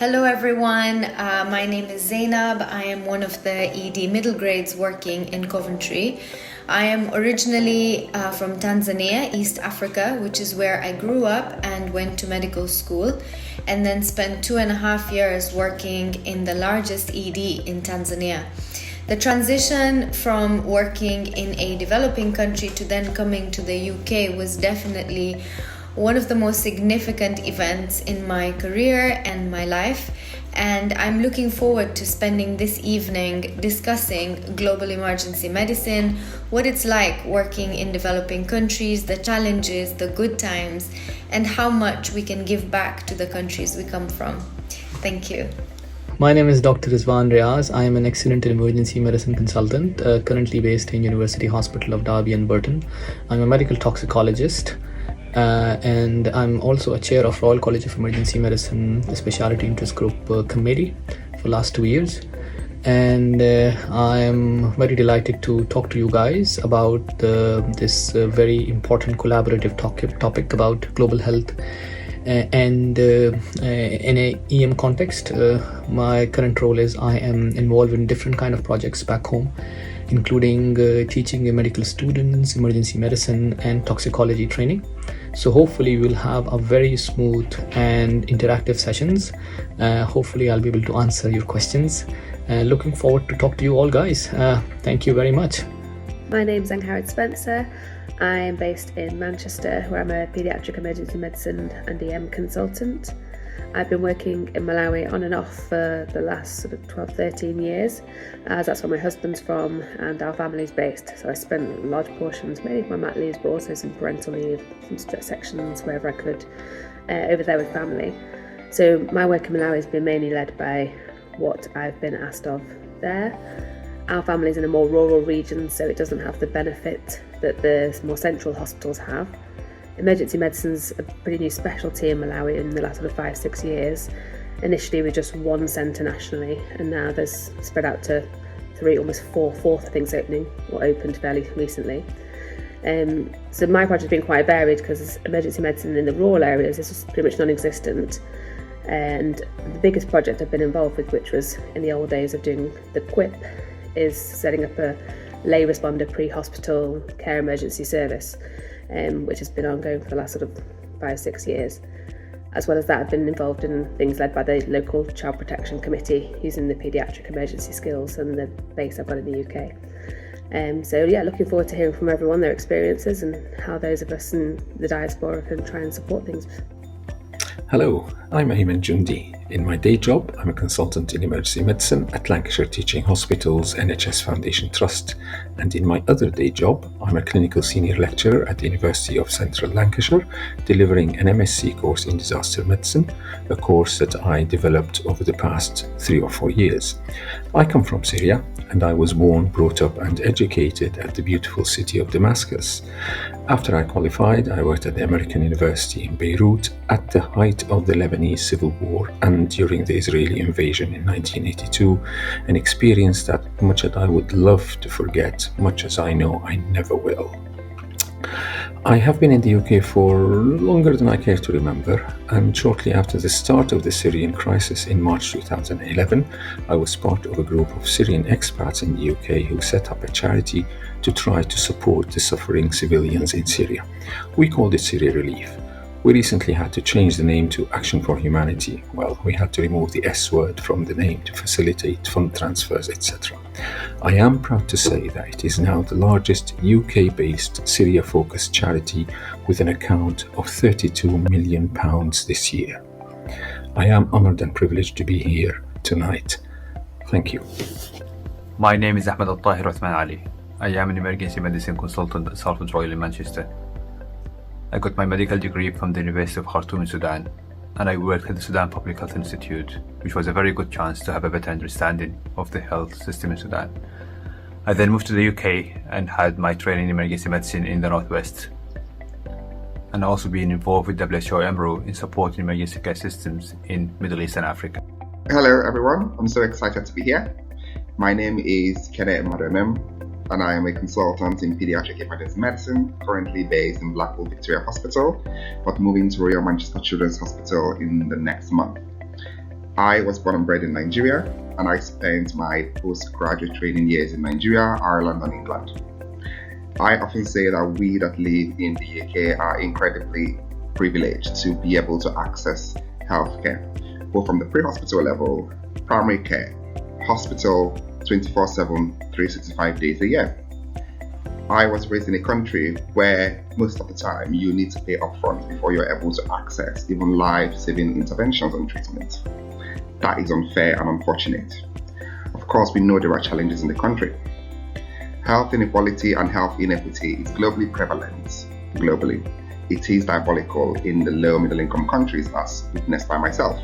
Hello everyone, my name is Zaynab. I am one of the ED middle grades working in Coventry. I am originally from Tanzania, East Africa, which is where I grew up and went to medical school, and then spent 2.5 years working in the largest ED in Tanzania. The transition from working in a developing country to then coming to the UK was definitely one of the most significant events in my career and my life, and I'm looking forward to spending this evening discussing global emergency medicine, what it's like working in developing countries, the challenges, the good times, and how much we can give back to the countries we come from. Thank you. My name is Dr. Rizwan Riyaz. I am an excellent emergency medicine consultant, currently based in University Hospital of Derby and Burton. I'm a medical toxicologist. And I'm also a chair of Royal College of Emergency Medicine, the Specialty Interest Group Committee for last 2 years. And I am very delighted to talk to you guys about this very important collaborative topic about global health. And in a EM context, my current role is I am involved in different kind of projects back home, including teaching medical students emergency medicine and toxicology training. So hopefully we'll have a very smooth and interactive sessions. Hopefully I'll be able to answer your questions. Looking forward to talk to you all, guys. Thank you very much. My name's Angharad Spencer. I'm based in Manchester, where I'm a paediatric emergency medicine and EM consultant. I've been working in Malawi on and off for the last sort of 12, 13 years, as that's where my husband's from and our family's based. So I spent large portions, mainly of my mat leaves, but also some parental leave, some stress sections, wherever I could, over there with family. So my work in Malawi has been mainly led by what I've been asked of there. Our family's in a more rural region, so it doesn't have the benefit that the more central hospitals have. Emergency medicine's a pretty new specialty in Malawi in the last sort of 5-6 years. Initially with just one centre nationally, and now there's spread out to 3, almost 4 things opening or opened fairly recently. So my project's been quite varied because emergency medicine in the rural areas is just pretty much non-existent. And the biggest project I've been involved with, which was in the old days of doing the QIP, is setting up a lay responder pre-hospital care emergency service, which has been ongoing for the last sort of 5-6 years. As well as that, I've been involved in things led by the local child protection committee, using the paediatric emergency skills and the base I've got in the UK. So yeah, looking forward to hearing from everyone their experiences and how those of us in the diaspora can try and support things. Hello, I'm Ayman Jundi. In my day job, I'm a consultant in emergency medicine at Lancashire Teaching Hospitals NHS Foundation Trust, and in my other day job, I'm a clinical senior lecturer at the University of Central Lancashire, delivering an MSc course in disaster medicine, a course that I developed over the past 3 or 4 years. I come from Syria, and I was born, brought up and educated at the beautiful city of Damascus. After I qualified, I worked at the American University in Beirut at the height of the Lebanese Civil War and during the Israeli invasion in 1982, an experience that much as I would love to forget, much as I know I never will. I have been in the UK for longer than I care to remember, and shortly after the start of the Syrian crisis in March 2011, I was part of a group of Syrian expats in the UK who set up a charity to try to support the suffering civilians in Syria. We called it Syria Relief. We recently had to change the name to Action for Humanity. Well, we had to remove the S word from the name to facilitate fund transfers, etc. I am proud to say that it is now the largest UK-based Syria-focused charity with an account of £32 million this year. I am honoured and privileged to be here tonight. Thank you. My name is Ahmed Ali. I am an emergency medicine consultant at Salford Royal in Manchester. I got my medical degree from the University of Khartoum in Sudan, and I worked at the Sudan Public Health Institute, which was a very good chance to have a better understanding of the health system in Sudan. I then moved to the UK and had my training in emergency medicine in the Northwest, and also being involved with WHO MRO in supporting emergency care systems in Middle East and Africa. Hello everyone, I'm so excited to be here. My name is Kene Maduemem, and I am a consultant in pediatric emergency medicine, currently based in Blackpool Victoria Hospital, but moving to Royal Manchester Children's Hospital in the next month. I was born and bred in Nigeria, and I spent my postgraduate training years in Nigeria, Ireland, and England. I often say that we that live in the UK are incredibly privileged to be able to access healthcare, both from the pre-hospital level, primary care, hospital, 24/7, 365 days a year. I was raised in a country where most of the time you need to pay upfront before you're able to access even life-saving interventions and treatment. That is unfair and unfortunate. Of course, we know there are challenges in the country. Health inequality and health inequity is globally prevalent. Globally, it is diabolical in the low middle income countries, as witnessed by myself.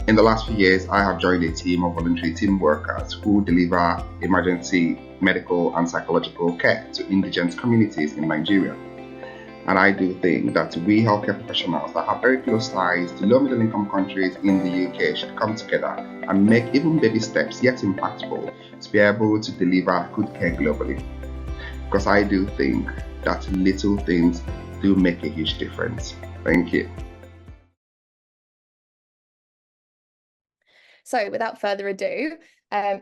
In the last few years, I have joined a team of voluntary team workers who deliver emergency medical and psychological care to indigent communities in Nigeria. And I do think that we healthcare professionals that have very close ties to low middle income countries in the UK should come together and make even baby steps, yet impactful, to be able to deliver good care globally. Because I do think that little things do make a huge difference. Thank you. So without further ado,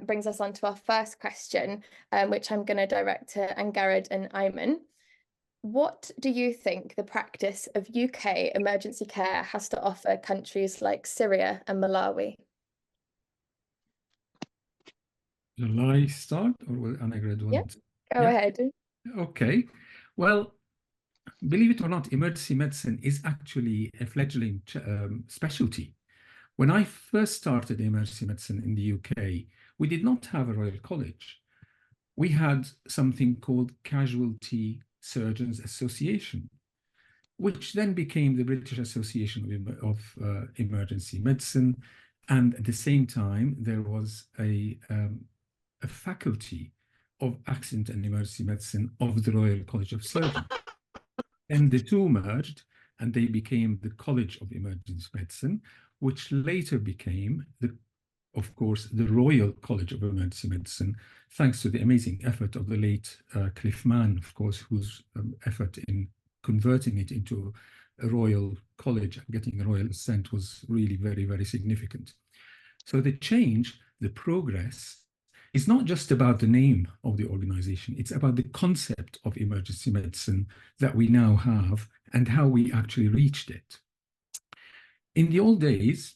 brings us on to our first question, which I'm going to direct to Angharad and Ayman. What do you think the practice of UK emergency care has to offer countries like Syria and Malawi? Shall I start, or will Angharad want? Yep, go ahead. Okay. Well, believe it or not, emergency medicine is actually a fledgling specialty. When I first started emergency medicine in the UK, we did not have a Royal College. We had something called Casualty Surgeons Association, which then became the British Association of Emergency Medicine. And at the same time, there was a faculty of accident and emergency medicine of the Royal College of Surgeons. And the two merged, and they became the College of Emergency Medicine, which later became, of course, the Royal College of Emergency Medicine, thanks to the amazing effort of the late Cliff Mann, of course, whose effort in converting it into a Royal College and getting a Royal Assent was really very, very significant. So the change, the progress, is not just about the name of the organization, it's about the concept of emergency medicine that we now have and how we actually reached it. In the old days,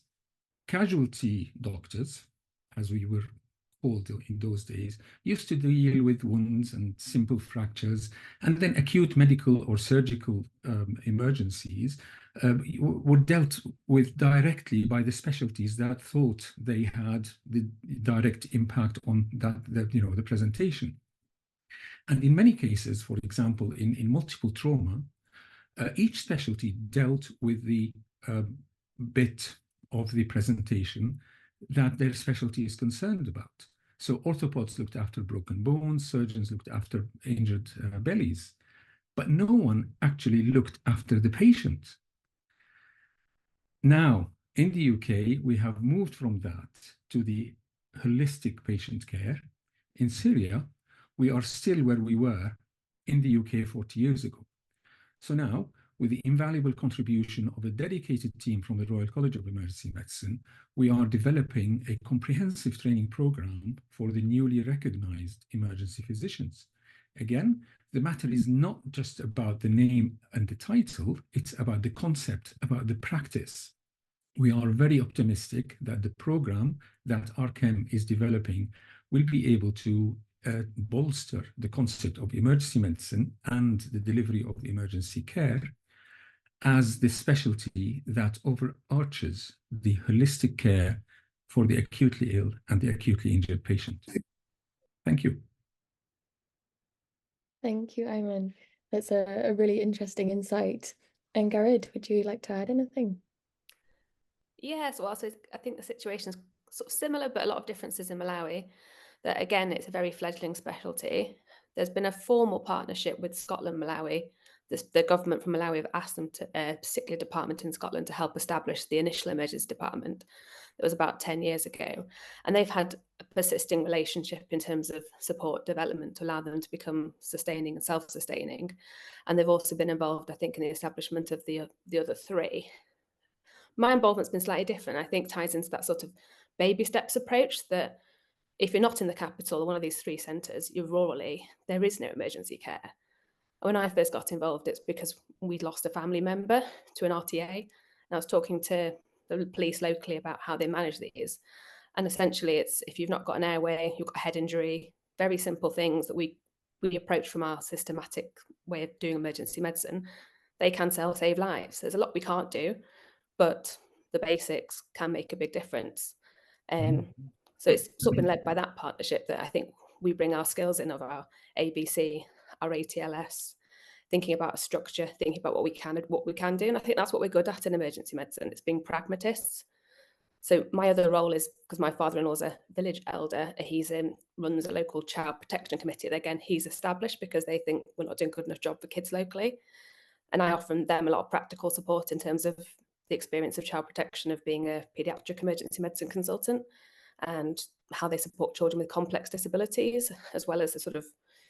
casualty doctors, as we were called in those days, used to deal with wounds and simple fractures, and then acute medical or surgical emergencies were dealt with directly by the specialties that thought they had the direct impact on the presentation. And in many cases, for example, in multiple trauma, each specialty dealt with the bit of the presentation that their specialty is concerned about. So orthopods looked after broken bones, surgeons looked after injured bellies, but no one actually looked after the patient. Now, in the UK, we have moved from that to the holistic patient care. In Syria, we are still where we were in the UK 40 years ago. So now, with the invaluable contribution of a dedicated team from the Royal College of Emergency Medicine, we are developing a comprehensive training program for the newly recognized emergency physicians. Again, the matter is not just about the name and the title, it's about the concept, about the practice. We are very optimistic that the program that RChem is developing will be able to bolster the concept of emergency medicine and the delivery of emergency care as the specialty that overarches the holistic care for the acutely ill and the acutely injured patient. Thank you. Thank you, Ayman. That's a really interesting insight. Angharad, would you like to add anything? Yes, well, so I think the situation is sort of similar, but a lot of differences in Malawi. That again, it's a very fledgling specialty. There's been a formal partnership with Scotland, Malawi. The government from Malawi have asked them to a particular department in Scotland to help establish the initial emergency department. It was about 10 years ago. And they've had a persisting relationship in terms of support development to allow them to become sustaining and self-sustaining. And they've also been involved, I think, in the establishment of the other three. my involvement's been slightly different. I think ties into that sort of baby steps approach that if you're not in the capital or one of these 3 centres, you're rurally, there is no emergency care. When I first got involved, it's because we'd lost a family member to an RTA. And I was talking to the police locally about how they manage these. And essentially, it's if you've not got an airway, you've got a head injury, very simple things that we approach from our systematic way of doing emergency medicine, they can save lives. There's a lot we can't do, but the basics can make a big difference. So it's sort of been led by that partnership that I think we bring our skills in of our ABC, our ATLS, thinking about a structure, thinking about what we can do. And I think that's what we're good at in emergency medicine. It's being pragmatists. So my other role is, because my father-in-law is a village elder, he's runs a local child protection committee. Again, he's established because they think we're not doing a good enough job for kids locally. And I offer them a lot of practical support in terms of the experience of child protection, of being a paediatric emergency medicine consultant, and how they support children with complex disabilities, as well as the sort of,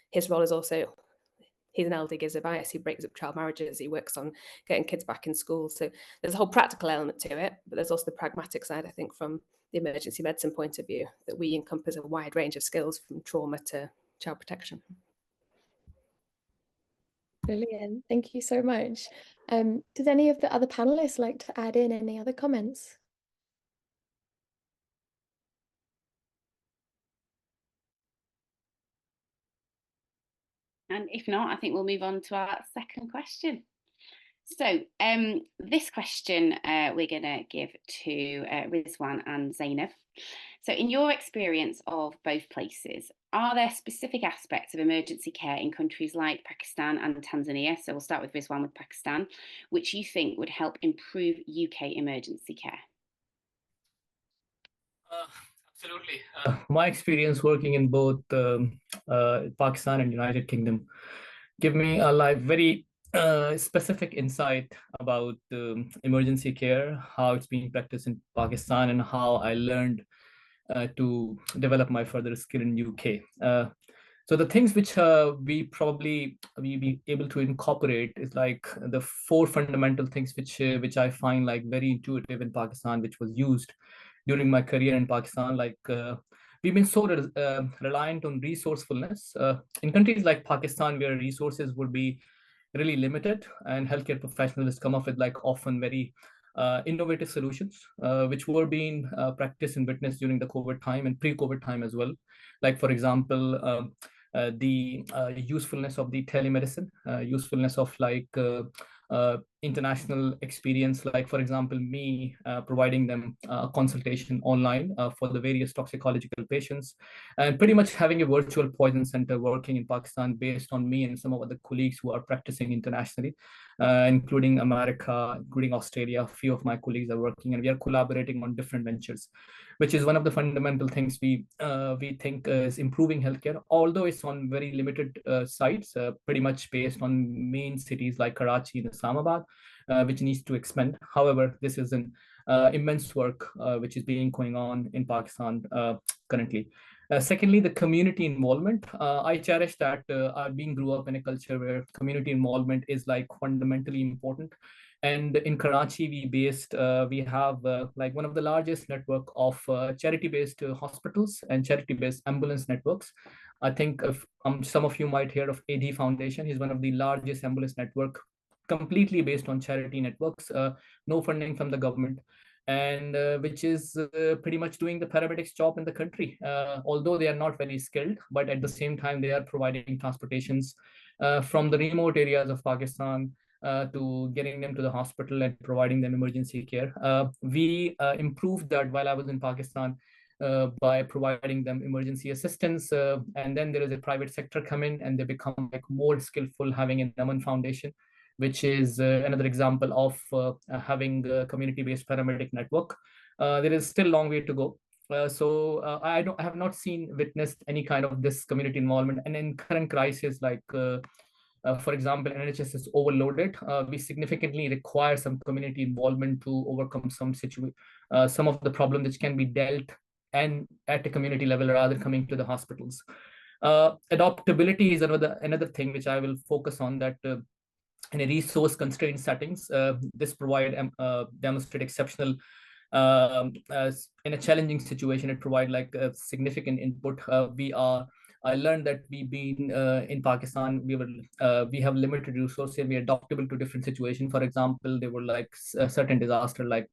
his role is also, he's an elder, gives advice, he breaks up child marriages, he works on getting kids back in school. So there's a whole practical element to it, but there's also the pragmatic side, I think, from the emergency medicine point of view, that we encompass a wide range of skills from trauma to child protection. Brilliant, thank you so much. Does any of the other panelists like to add in any other comments? And if not, I think we'll move on to our second question. So this question we're going to give to Rizwan and Zaynab. So in your experience of both places, are there specific aspects of emergency care in countries like Pakistan and Tanzania, so we'll start with Rizwan with Pakistan, which you think would help improve UK emergency care? Absolutely. My experience working in both Pakistan and United Kingdom give me a very specific insight about emergency care, how it's being practiced in Pakistan, and how I learned to develop my further skill in UK. So the things which we be able to incorporate is like the 4 fundamental things which I find like very intuitive in Pakistan, which was used during my career in Pakistan. Like we've been so reliant on resourcefulness in countries like Pakistan, where resources would be really limited, and healthcare professionals come up with like often very innovative solutions, which were being practiced and witnessed during the COVID time and pre-COVID time as well. Like, for example, the usefulness of the telemedicine, usefulness of like international experience, like for example me providing them consultation online for the various toxicological patients, and pretty much having a virtual poison center working in Pakistan based on me and some of the colleagues who are practicing internationally, including America, including Australia. A few of my colleagues are working, and we are collaborating on different ventures, which is one of the fundamental things we think is improving healthcare, although it's on very limited sites, pretty much based on main cities like Karachi and Islamabad, which needs to expand. However, this is an immense work which is going on in Pakistan currently. Secondly, the community involvement. I cherish that I grew up in a culture where community involvement is like fundamentally important. And in Karachi, we have like one of the largest network of charity-based hospitals and charity-based ambulance networks. I think some of you might hear of AD Foundation. He's one of the largest ambulance network, completely based on charity networks, no funding from the government, and which is pretty much doing the paramedics job in the country. Although they are not very skilled, but at the same time, they are providing transportations from the remote areas of Pakistan to getting them to the hospital and providing them emergency care. We improved that while I was in Pakistan by providing them emergency assistance. And then there is a private sector come in and they become like more skillful, having a Naman Foundation, which is another example of having a community-based paramedic network. There is still a long way to go. So I have not witnessed any kind of this community involvement. And in current crisis, like for example, NHS is overloaded. We significantly require some community involvement to overcome some of the problems which can be dealt and at a community level rather than coming to the hospitals. Adaptability is another thing which I will focus on, that in a resource constrained settings. This demonstrate exceptional in a challenging situation. It provide like a significant input. I learned that we've been in Pakistan. We have limited resources. We are adaptable to different situations. For example, there were like certain disaster like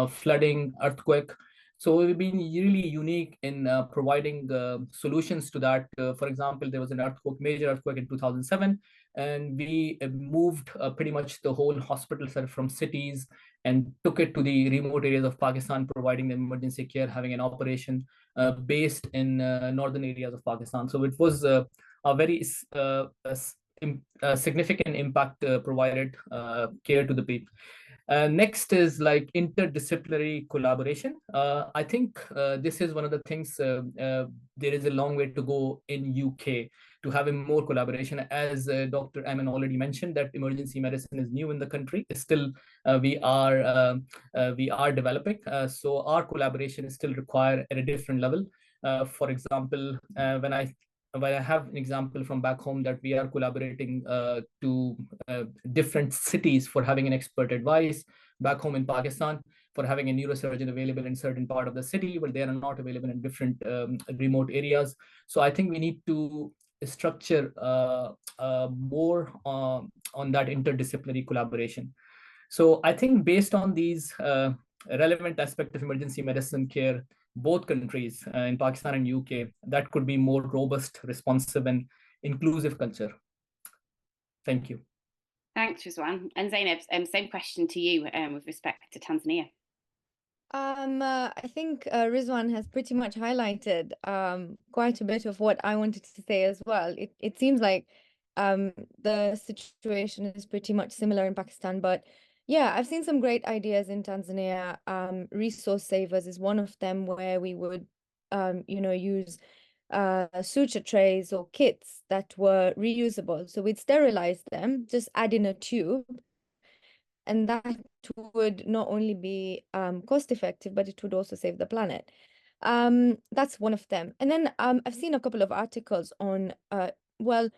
flooding, earthquake. So we've been really unique in providing solutions to that. For example, there was an major earthquake in 2007, and we moved pretty much the whole hospital set from cities and took it to the remote areas of Pakistan, providing them emergency care, having an operation based in northern areas of Pakistan. So it was a very significant impact provided care to the people. Next is like interdisciplinary collaboration. I think this is one of the things. There is a long way to go in UK to have a more collaboration. As Dr. Ayman already mentioned, that emergency medicine is new in the country. Still, we are developing. So our collaboration is still required at a different level. For example, when I have an example from back home, that we are collaborating to different cities for having an expert advice. Back home in Pakistan, for having a neurosurgeon available in certain part of the city, but they are not available in different remote areas. So I think we need to structure more on that interdisciplinary collaboration. So I think based on these relevant aspects of emergency medicine care, both countries in Pakistan and UK, that could be more robust, responsive, and inclusive culture. Thank you. Thanks, Rizwan. And Zaynab, same question to you with respect to Tanzania. I think Rizwan has pretty much highlighted quite a bit of what I wanted to say as well. It seems like the situation is pretty much similar in Pakistan, but yeah, I've seen some great ideas in Tanzania. Resource savers is one of them, where we would, use suture trays or kits that were reusable. So we'd sterilize them, just add in a tube, and that would not only be cost effective, but it would also save the planet. That's one of them. And then I've seen a couple of articles on, well,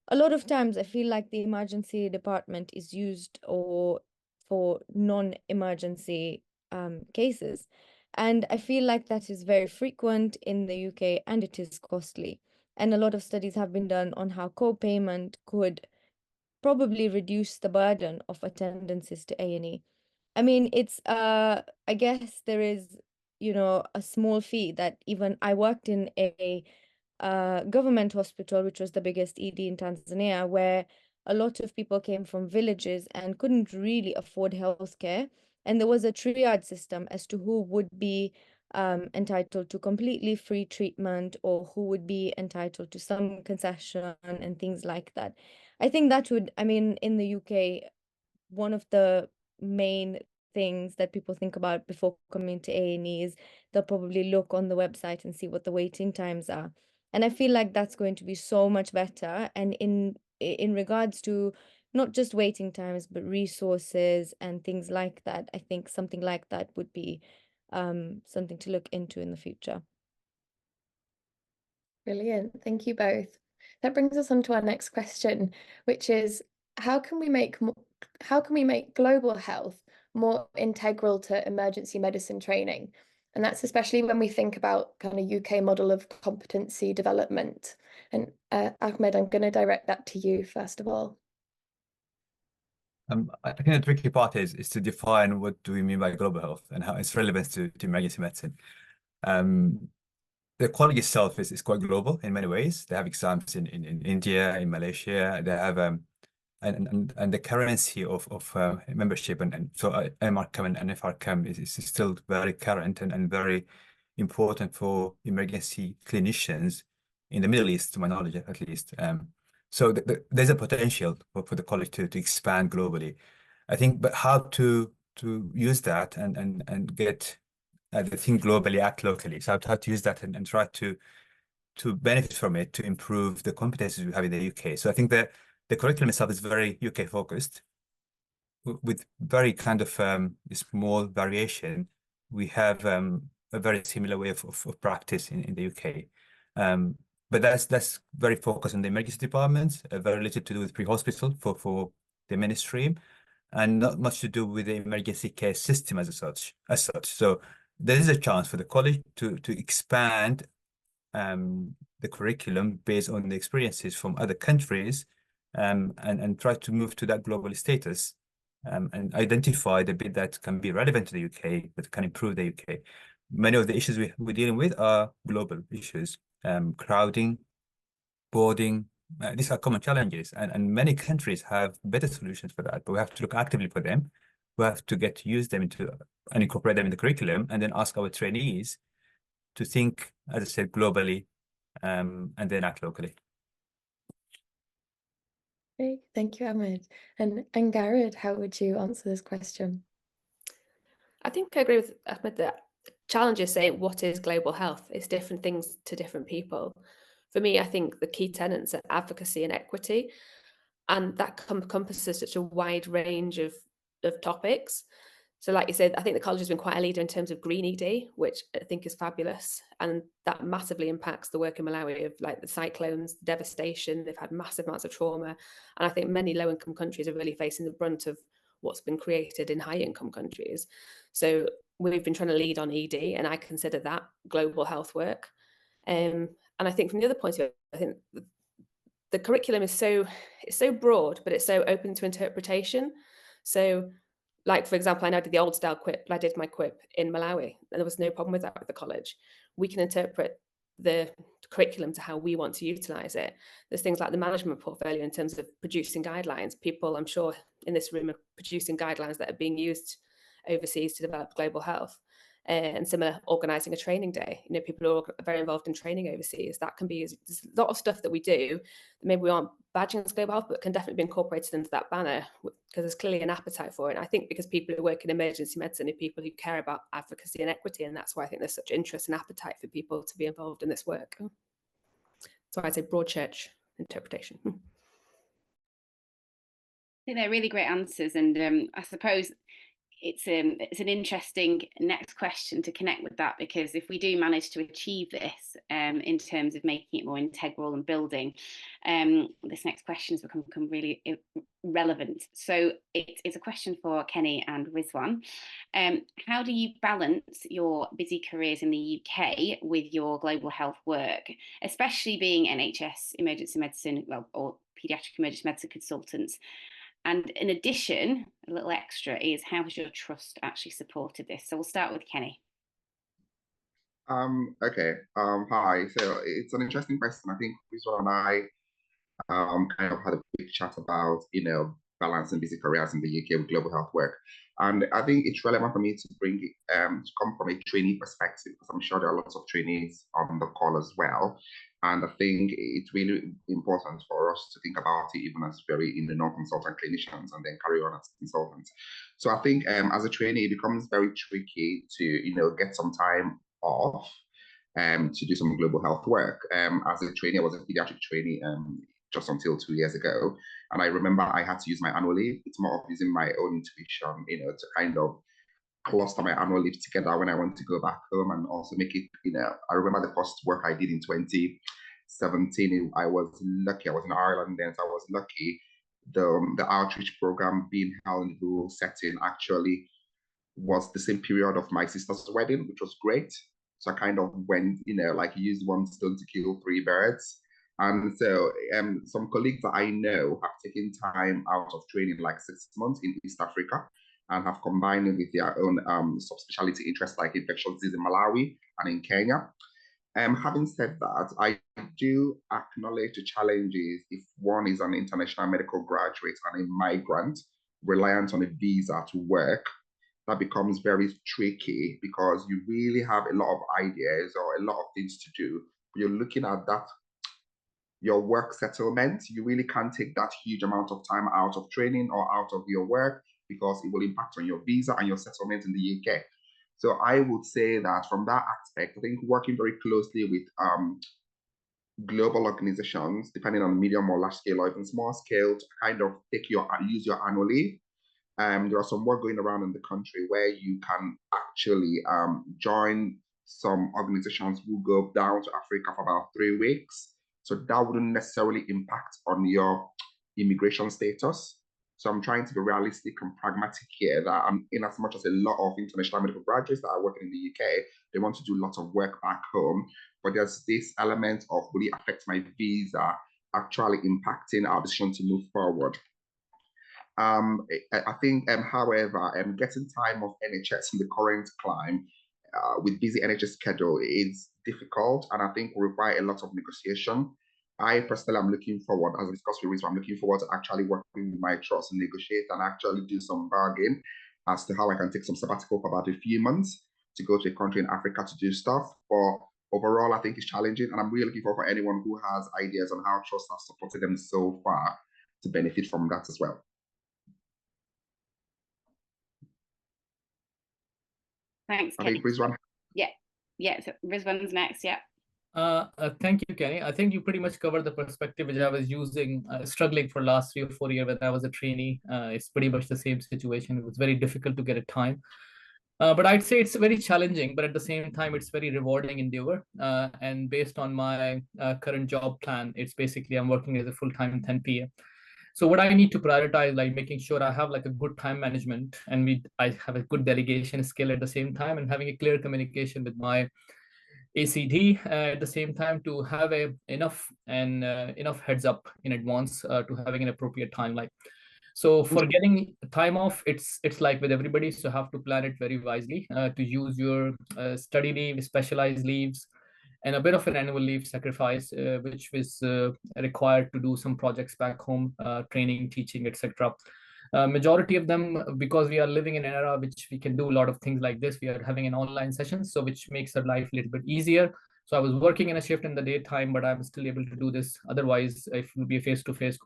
a lot of times I feel like the emergency department is used or for non-emergency cases. And I feel like that is very frequent in the UK, and it is costly. And a lot of studies have been done on how co-payment could probably reduce the burden of attendances to A&E. I mean, it's I guess there is, a small fee that even I worked in a government hospital, which was the biggest ED in Tanzania, where a lot of people came from villages and couldn't really afford healthcare. And there was a triage system as to who would be entitled to completely free treatment, or who would be entitled to some concession and things like that. I think that would, I mean, in the UK, one of the main things that people think about before coming to A&E is they'll probably look on the website and see what the waiting times are. And I feel like that's going to be so much better. And in regards to not just waiting times, but resources and things like that, I think something like that would be something to look into in the future. Brilliant. Thank you both. That brings us on to our next question, which is how can we make global health more integral to emergency medicine training? And that's especially when we think about kind of UK model of competency development. And Ahmed, I'm going to direct that to you first of all. I think the tricky part is to define what do we mean by global health and how it's relevant to emergency medicine. The college itself is quite global in many ways. They have exams in India, in Malaysia. They have and the currency of membership and so MRCAM and FRCAM is still very current and very important for emergency clinicians in the Middle East, to my knowledge at least. So there's a potential for the college to expand globally. I think, but how to use that and get the thing globally, act locally. So how to use that and try to benefit from it to improve the competencies we have in the UK. So I think the curriculum itself is very UK focused, with very kind of small variation. We have a very similar way of practice in the UK. But that's very focused on the emergency departments, very little to do with pre-hospital for the mainstream, and not much to do with the emergency care system as such. So there is a chance for the college to expand the curriculum based on the experiences from other countries, and try to move to that global status, and identify the bit that can be relevant to the UK, that can improve the UK. Many of the issues we're dealing with are global issues, crowding, boarding. These are common challenges, and many countries have better solutions for that, but we have to look actively for them. We have to get to use them and incorporate them in the curriculum, and then ask our trainees to think, as I said, globally, and then act locally. Great, thank you, Ahmed. And Angharad, how would you answer this question? I think I agree with Ahmed that challenges say what is global health. It's different things to different people. For me, I think the key tenets are advocacy and equity, and that encompasses such a wide range of topics. So like you said, I think the college has been quite a leader in terms of green ED, which I think is fabulous. And that massively impacts the work in Malawi of like the cyclones, devastation. They've had massive amounts of trauma. And I think many low-income countries are really facing the brunt of what's been created in high-income countries. So we've been trying to lead on ED, and I consider that global health work. And I think from the other point of view, I think the curriculum is so broad, but it's so open to interpretation. So like, for example, I know I did the old style QIP, but I did my QIP in Malawi, and there was no problem with that with the college. We can interpret the curriculum to how we want to utilize it. There's things like the management portfolio in terms of producing guidelines. People, I'm sure, in this room are producing guidelines that are being used overseas to develop global health. And similar, organising a training day. You know, people are very involved in training overseas. That can be, there's a lot of stuff that we do that maybe we aren't badging as global health, but can definitely be incorporated into that banner, because there's clearly an appetite for it. And I think because people who work in emergency medicine are people who care about advocacy and equity, and that's why I think there's such interest and appetite for people to be involved in this work. So I'd say broad church interpretation. I think they're really great answers, and I suppose it's an interesting next question to connect with that, because if we do manage to achieve this in terms of making it more integral and building, this next question has become really relevant. So it's a question for Kene and Rizwan. How do you balance your busy careers in the UK with your global health work, especially being NHS emergency medicine, or paediatric emergency medicine consultants? And in addition, a little extra is, how has your trust actually supported this? So we'll start with Kene. Okay. Hi. So it's an interesting question. I think Rizwan and I kind of had a big chat about, balancing busy careers in the UK with global health work. And I think it's relevant for me to bring it, to come from a trainee perspective, because I'm sure there are lots of trainees on the call as well. And I think it's really important for us to think about it even as very non-consultant clinicians, and then carry on as consultants. So I think as a trainee, it becomes very tricky to, get some time off to do some global health work. As a trainee, I was a pediatric trainee just until 2 years ago. And I remember I had to use my annual leave. It's more of using my own intuition, to kind of cluster my annual leave together when I want to go back home, and also make it, I remember the first work I did in 2017, I was lucky. I was in Ireland then, so I was lucky. The outreach program being held in the rural setting actually was the same period of my sister's wedding, which was great. So I kind of went, used one stone to kill three birds. And so some colleagues that I know have taken time out of training, like 6 months in East Africa, and have combined it with their own subspecialty interests, like infectious disease in Malawi and in Kenya. Having said that, I do acknowledge the challenges if one is an international medical graduate and a migrant reliant on a visa to work. That becomes very tricky, because you really have a lot of ideas or a lot of things to do. You're looking at that, your work settlement. You really can't take that huge amount of time out of training or out of your work, because it will impact on your visa and your settlement in the UK. So I would say that from that aspect, I think working very closely with global organizations, depending on medium or large scale or even small scale, to kind of use your annual leave. There are some work going around in the country where you can actually join some organizations who go down to Africa for about 3 weeks. So that wouldn't necessarily impact on your immigration status. So I'm trying to be realistic and pragmatic here, that I'm in as much as a lot of international medical graduates that are working in the UK, they want to do lots of work back home, but there's this element of, will it affect my visa, actually impacting our decision to move forward. I think, however, getting time off NHS in the current climate with busy NHS schedule is difficult, and I think will require a lot of negotiation. I personally am looking forward, as I discussed with Rizwan, I'm looking forward to actually working with my trust and negotiate and actually do some bargain as to how I can take some sabbatical for about a few months to go to a country in Africa to do stuff. But overall, I think it's challenging, and I'm really looking forward for anyone who has ideas on how trust has supported them so far to benefit from that as well. Thanks, I Kene. think Rizwan. Yeah. So Rizwan's next. Yeah. Thank you, Kenny. I think you pretty much covered the perspective which I was using, struggling for last 3 or 4 years when I was a trainee. It's pretty much the same situation. It was very difficult to get a time. But I'd say it's very challenging, but at the same time, it's very rewarding endeavor. And based on my current job plan, it's basically I'm working as a full-time 10 p.m. So what I need to prioritize, like making sure I have like a good time management, and I have a good delegation skill at the same time, and having a clear communication with my ACD at the same time to have enough heads up in advance to having an appropriate time. Like, so for getting time off, it's like with everybody, so have to plan it very wisely to use your study leave, specialized leaves, and a bit of an annual leave sacrifice, which was required to do some projects back home, training, teaching, etc. Majority of them, because we are living in an era which we can do a lot of things like this, we are having an online session, so which makes our life a little bit easier. So I was working in a shift in the daytime, but I'm still able to do this. Otherwise, if it would be a face-to-face,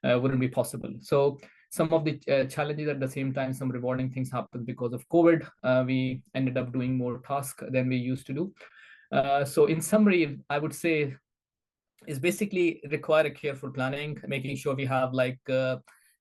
wouldn't be possible. So some of the challenges at the same time, some rewarding things happened because of COVID. We ended up doing more tasks than we used to do. So in summary, I would say is basically require a careful planning, making sure we have like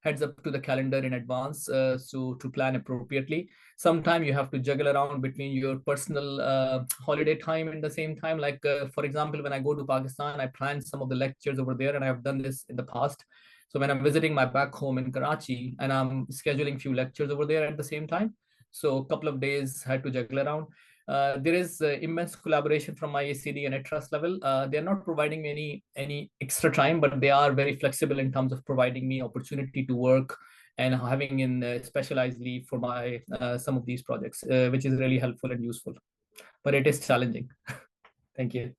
heads up to the calendar in advance, so to plan appropriately. Sometimes you have to juggle around between your personal holiday time and the same time. Like for example, when I go to Pakistan, I plan some of the lectures over there, and I have done this in the past. So when I'm visiting my back home in Karachi, and I'm scheduling few lectures over there at the same time, so a couple of days had to juggle around. There is immense collaboration from my ACD and at trust level. They're not providing me any extra time, but they are very flexible in terms of providing me opportunity to work and having in specialized leave for my some of these projects, which is really helpful and useful. But it is challenging. Thank you.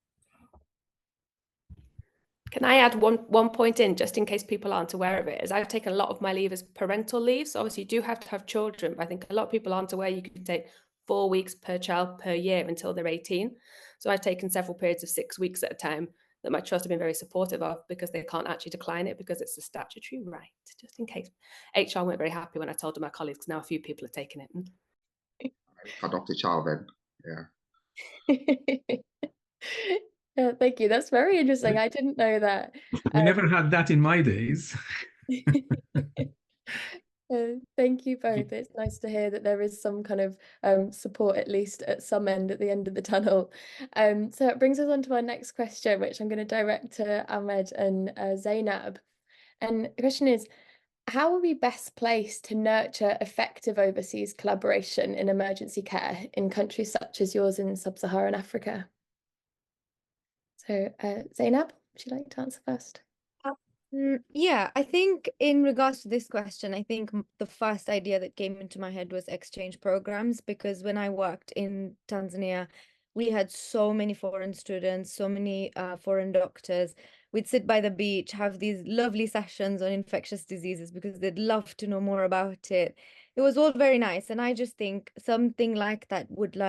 Can I add one point in, just in case people aren't aware of it, is I've taken a lot of my leave as parental leave. So obviously you do have to have children, but I think a lot of people aren't aware you can take 4 weeks per child per year until they're 18. So I've taken several periods of 6 weeks at a time that my trust have been very supportive of, because they can't actually decline it because it's a statutory right, just in case. HR weren't very happy when I told my colleagues, because now a few people are taking it. Adopt a child then, yeah. Thank you. That's very interesting. I didn't know that. We never had that in my days. Thank you both. It's nice to hear that there is some kind of support, at least at some end, at the end of the tunnel. So it brings us on to our next question, which I'm going to direct to Ahmed and Zaynab. And the question is, how are we best placed to nurture effective overseas collaboration in emergency care in countries such as yours in sub-Saharan Africa? So Zaynab, would you like to answer first? Yeah, I think in regards to this question, I think the first idea that came into my head was exchange programs, because when I worked in Tanzania, we had so many foreign students, so many foreign doctors. We'd sit by the beach, have these lovely sessions on infectious diseases because they'd love to know more about it. It was all very nice. And I just think something like that would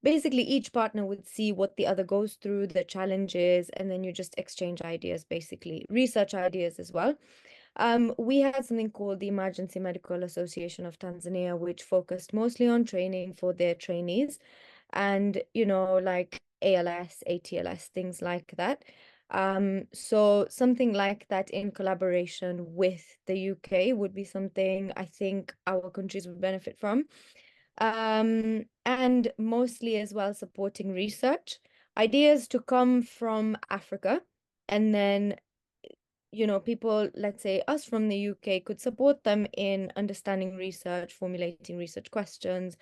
basically each partner would see what the other goes through, the challenges, and then you just exchange ideas, basically research ideas as well. We had something called the Emergency Medical Association of Tanzania, which focused mostly on training for their trainees and, like ALS, ATLS, things like that. So something like that in collaboration with the UK would be something I think our countries would benefit from. And mostly as well supporting research, ideas to come from Africa, and then people, let's say us from the UK, could support them in understanding research, formulating research questions,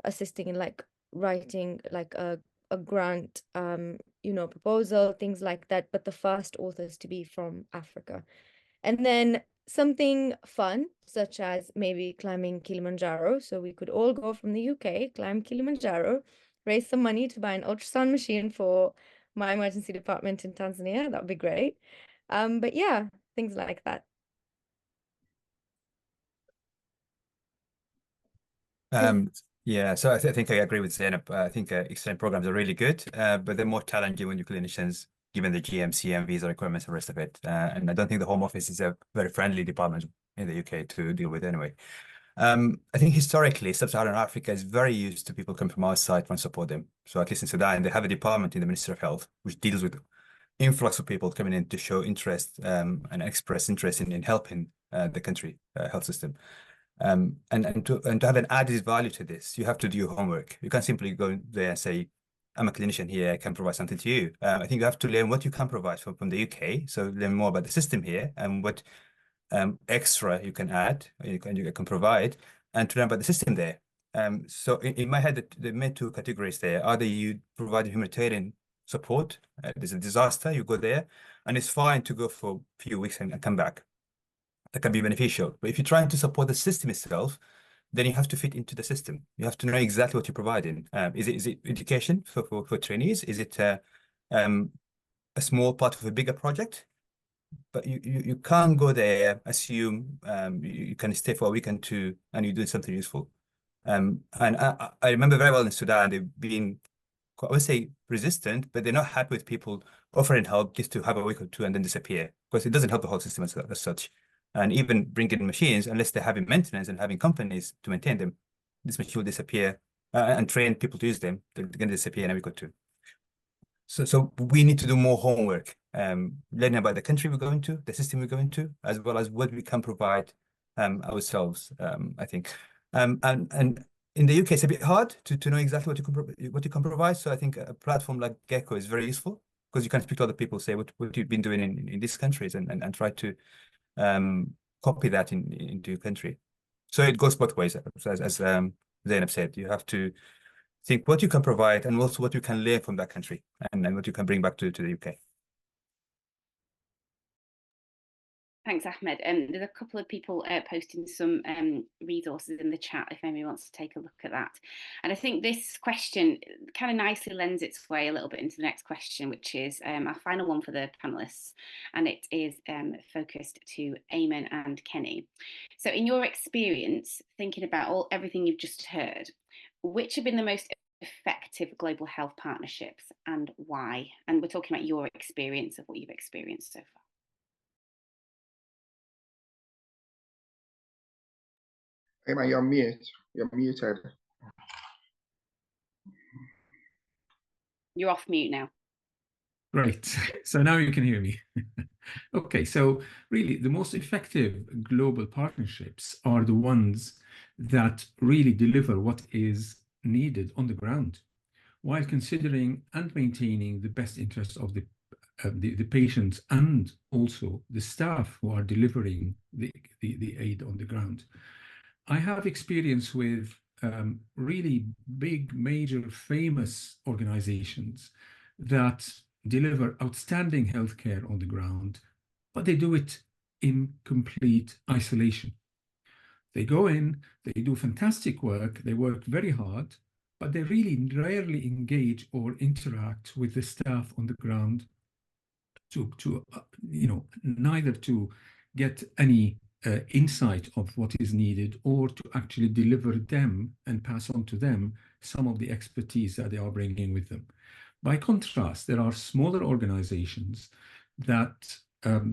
assisting in like writing like a grant, proposal, things like that. But the first authors to be from Africa. And then something fun, such as maybe climbing Kilimanjaro. So we could all go from the UK, climb Kilimanjaro, raise some money to buy an ultrasound machine for my emergency department in Tanzania. That would be great. But yeah, things like that. Yeah, so I think I agree with Zainab. I think exchange programs are really good, but they're more challenging when you're clinicians, given the GMC and visa requirements and the rest of it. And I don't think the Home Office is a very friendly department in the UK to deal with anyway. I think historically, Sub-Saharan Africa is very used to people coming from outside trying to support them. So at least in Sudan, they have a department in the Ministry of Health, which deals with influx of people coming in to show interest and express interest in helping the country health system. And to have an added value to this, you have to do your homework. You can't simply go there and say, I'm a clinician here, I can provide something to you. I think you have to learn what you can provide from the UK. So learn more about the system here and what extra you can add, you can provide, and to learn about the system there. So in my head, the main two categories there, either you provide humanitarian support, there's a disaster, you go there, and it's fine to go for a few weeks and come back. That can be beneficial. But if you're trying to support the system itself, then you have to fit into the system. You have to know exactly what you're providing. Is it education for trainees? Is it a small part of a bigger project? But you can't go there, assume you can stay for a week and two, and you're doing something useful. And I remember very well in Sudan, they've been, I would say, resistant, but they're not happy with people offering help just to have a week or two and then disappear, because it doesn't help the whole system as such. And even bringing machines, unless they're having maintenance and having companies to maintain them, this machine will disappear and train people to use them. They're going to disappear in a week or two. So we need to do more homework, learning about the country we're going to, the system we're going to, as well as what we can provide ourselves, I think. And in the UK, it's a bit hard to know exactly what you can provide. So I think a platform like Gecko is very useful, because you can speak to other people, say what you've been doing in these countries and try to copy that into your country. So it goes both ways, as Zainab said. You have to think what you can provide and also what you can learn from that country and what you can bring back to the UK. Thanks, Ahmed. There's a couple of people posting some resources in the chat if anybody wants to take a look at that. And I think this question kind of nicely lends its way a little bit into the next question, which is our final one for the panelists. And it is focused to Ayman and Kene. So in your experience, thinking about everything you've just heard, which have been the most effective global health partnerships and why? And we're talking about your experience of what you've experienced so far. Ayman, you're mute. You're muted. You're off mute now. Right. So now you can hear me. Okay. So really, the most effective global partnerships are the ones that really deliver what is needed on the ground, while considering and maintaining the best interests of the patients and also the staff who are delivering the aid on the ground. I have experience with really big, major, famous organizations that deliver outstanding healthcare on the ground, but they do it in complete isolation. They go in, they do fantastic work, they work very hard, but they really rarely engage or interact with the staff on the ground to neither to get any insight of what is needed or to actually deliver them and pass on to them some of the expertise that they are bringing with them. By contrast, there are smaller organizations that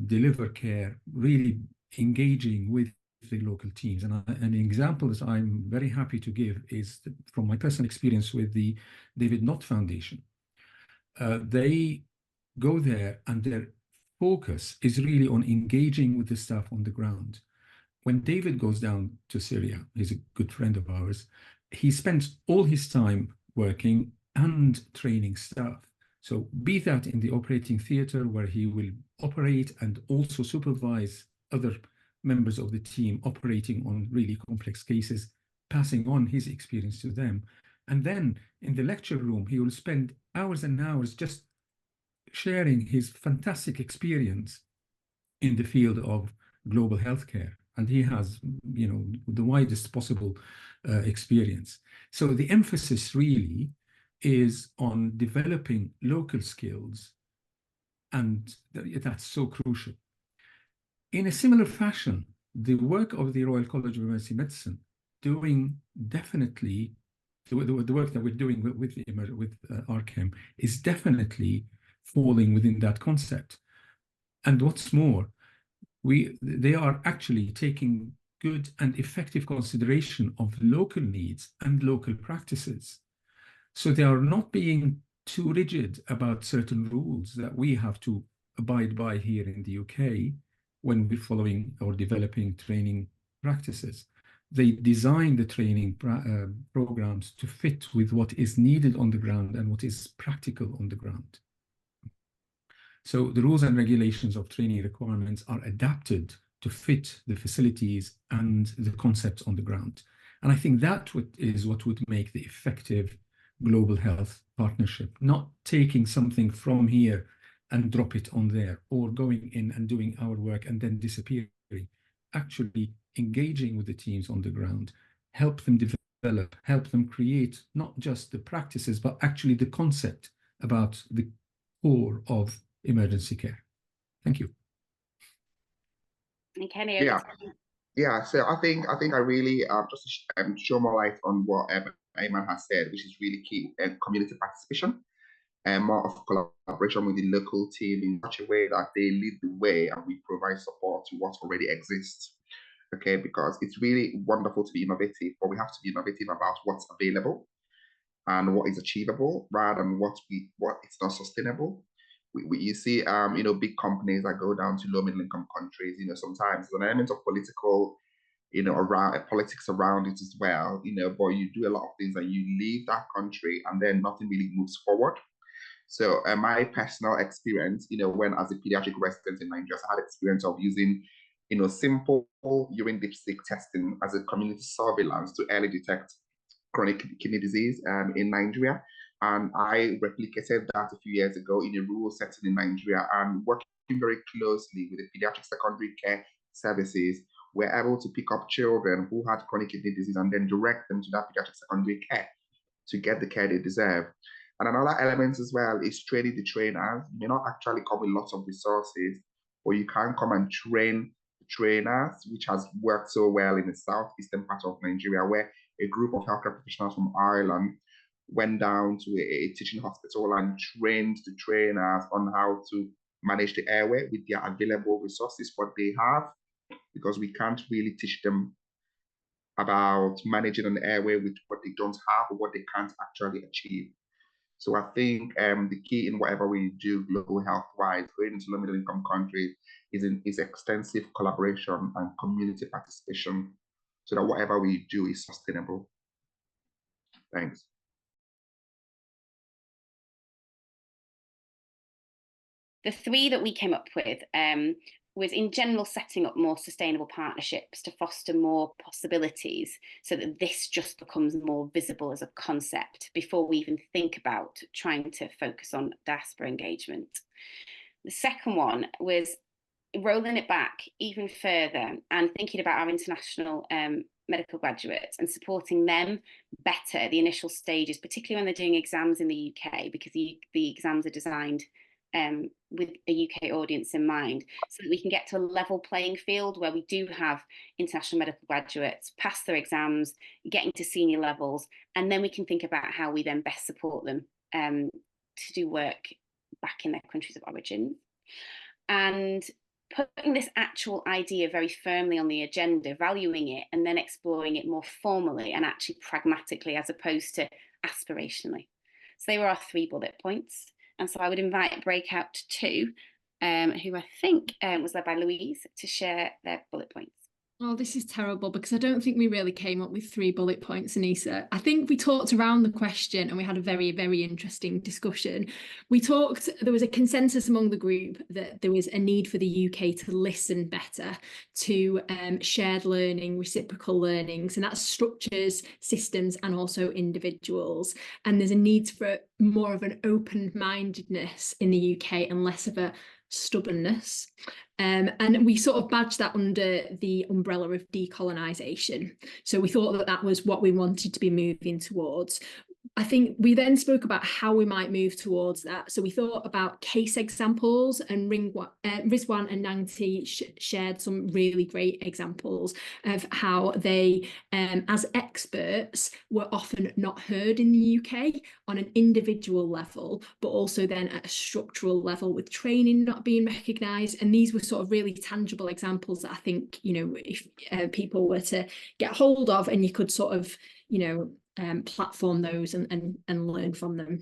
deliver care, really engaging with the local teams. And an example that I'm very happy to give is from my personal experience with the David Knott Foundation. They go there and their focus is really on engaging with the staff on the ground. When David goes down to Syria, he's a good friend of ours, he spends all his time working and training staff. So be that in the operating theatre, where he will operate and also supervise other members of the team operating on really complex cases, passing on his experience to them. And then in the lecture room, he will spend hours and hours just sharing his fantastic experience in the field of global healthcare. And he has, the widest possible experience. So the emphasis really is on developing local skills, and that's so crucial. In a similar fashion, the work of the Royal College of Emergency Medicine doing definitely the work that we're doing with RChem is definitely falling within that concept. And what's more, they are actually taking good and effective consideration of local needs and local practices. So they are not being too rigid about certain rules that we have to abide by here in the UK when we're following or developing training practices. They design the training programs to fit with what is needed on the ground and what is practical on the ground. So the rules and regulations of training requirements are adapted to fit the facilities and the concepts on the ground. And I think that is what would make the effective global health partnership, not taking something from here and drop it on there, or going in and doing our work and then disappearing. Actually engaging with the teams on the ground, help them develop, help them create not just the practices, but actually the concept about the core of emergency care. Thank you. And Kene, yeah. So I think I really just show more light on what Ayman has said, which is really key, and community participation and more of collaboration with the local team in such a way that they lead the way and we provide support to what already exists. Okay, because it's really wonderful to be innovative, but we have to be innovative about what's available and what is achievable rather than what it's not sustainable. You see, big companies that go down to low middle income countries, sometimes there's an element of political, politics around it as well, but you do a lot of things and you leave that country and then nothing really moves forward. So my personal experience, when as a pediatric resident in Nigeria, I had experience of using, simple urine dipstick testing as a community surveillance to early detect chronic kidney disease in Nigeria. And I replicated that a few years ago in a rural setting in Nigeria, and working very closely with the pediatric secondary care services, we're able to pick up children who had chronic kidney disease and then direct them to that pediatric secondary care to get the care they deserve. And another element as well is training the trainers. You may not actually come with lots of resources, but you can come and train the trainers, which has worked so well in the southeastern part of Nigeria, where a group of healthcare professionals from Ireland went down to a teaching hospital and trained the trainers on how to manage the airway with their available resources, what they have, because we can't really teach them about managing an airway with what they don't have or what they can't actually achieve. So I think the key in whatever we do global health-wise, going into low middle income countries, is extensive collaboration and community participation, so that whatever we do is sustainable. Thanks. The three that we came up with was in general setting up more sustainable partnerships to foster more possibilities so that this just becomes more visible as a concept before we even think about trying to focus on diaspora engagement. The second one was rolling it back even further and thinking about our international medical graduates and supporting them better at the initial stages, particularly when they're doing exams in the UK, because the exams are designed with a UK audience in mind, so that we can get to a level playing field where we do have international medical graduates pass their exams, getting to senior levels, and then we can think about how we then best support them to do work back in their countries of origin. And putting this actual idea very firmly on the agenda, valuing it, and then exploring it more formally and actually pragmatically as opposed to aspirationally. So they were our 3 bullet points. And so I would invite Breakout 2, who I think was led by Louise, to share their bullet points. Oh, this is terrible because I don't think we really came up with 3 bullet points, Anissa. I think we talked around the question and we had a very, very interesting discussion. There was a consensus among the group that there was a need for the UK to listen better to shared learning, reciprocal learnings, and that's structures, systems, and also individuals. And there's a need for more of an open-mindedness in the UK and less of a stubbornness. And we sort of badged that under the umbrella of decolonisation. So we thought that that was what we wanted to be moving towards. I think we then spoke about how we might move towards that. So we thought about case examples, and Rizwan and Nangti shared some really great examples of how they, as experts, were often not heard in the UK on an individual level, but also then at a structural level with training not being recognised. And these were sort of really tangible examples that I think, you know, if people were to get hold of, and you could sort of, you know, platform those and learn from them.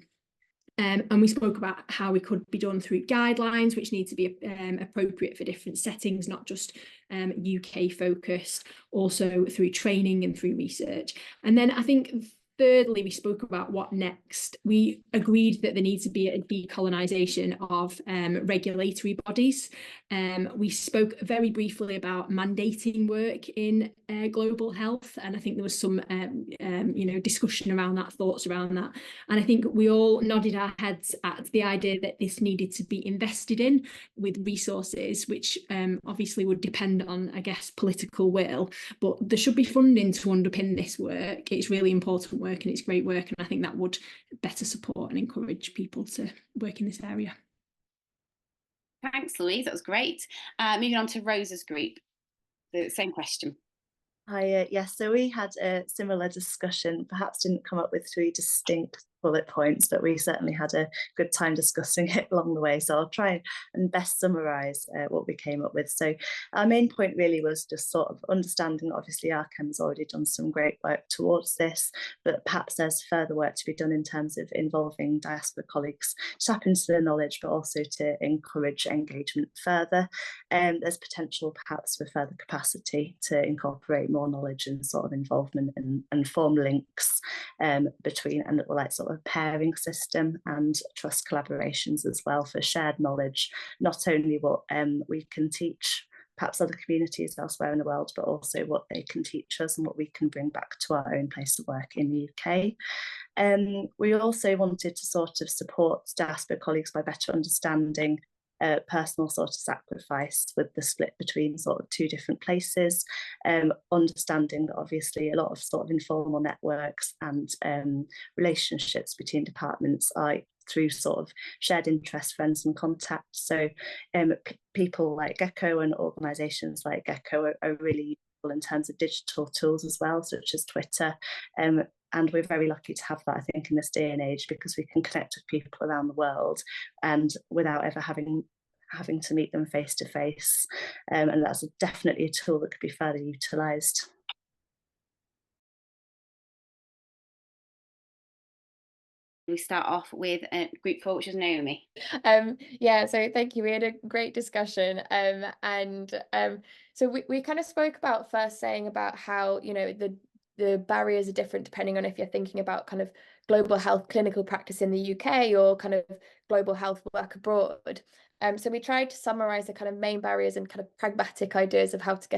And we spoke about how we could be done through guidelines, which need to be appropriate for different settings, not just UK focused, also through training and through research. And then I think thirdly, we spoke about what next. We agreed that there needs to be a decolonisation of regulatory bodies. We spoke very briefly about mandating work in global health, and I think there was some you know, discussion around that, thoughts around that. And I think we all nodded our heads at the idea that this needed to be invested in with resources, which obviously would depend on, I guess, political will, but there should be funding to underpin this work. It's really important work and it's great work, and I think that would better support and encourage people to work in this area. Thanks, Louise, that was great. Moving on to Rosa's group, the same question. Hi, yes, so we had a similar discussion, perhaps didn't come up with 3 distinct bullet points, but we certainly had a good time discussing it along the way. So I'll try and best summarise what we came up with. So our main point really was just sort of understanding, obviously RChem has already done some great work towards this, but perhaps there's further work to be done in terms of involving diaspora colleagues, tap into their knowledge, but also to encourage engagement further. There's potential perhaps for further capacity to incorporate more knowledge and sort of involvement and form links between, and like sort of pairing system and trust collaborations as well for shared knowledge, not only what we can teach perhaps other communities elsewhere in the world, but also what they can teach us and what we can bring back to our own place of work in the UK. We also wanted to sort of support diaspora colleagues by better understanding personal sort of sacrifice with the split between sort of 2 different places, understanding that obviously a lot of sort of informal networks and relationships between departments are through sort of shared interests, friends and contacts. So people like Gecko and organisations like Gecko are really useful in terms of digital tools as well, such as Twitter. And we're very lucky to have that, I think, in this day and age, because we can connect with people around the world and without ever having to meet them face to face. And that's definitely a tool that could be further utilised. We start off with group 4, which is Naomi. Yeah, so thank you. We had a great discussion, so we kind of spoke about first saying about how, you know, the barriers are different depending on if you're thinking about kind of global health clinical practice in the UK or kind of global health work abroad. So we tried to summarise the kind of main barriers and kind of pragmatic ideas of how to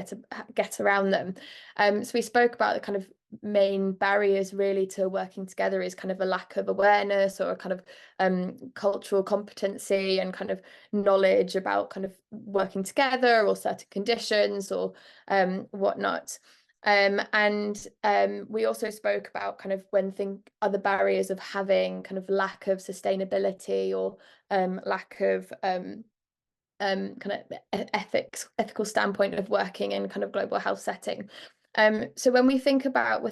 get around them. So we spoke about the kind of main barriers really to working together is kind of a lack of awareness or a kind of cultural competency and kind of knowledge about kind of working together or certain conditions or whatnot. We also spoke about kind of other barriers of having kind of lack of sustainability or lack of kind of ethical standpoint of working in kind of global health setting. So when we're thinking about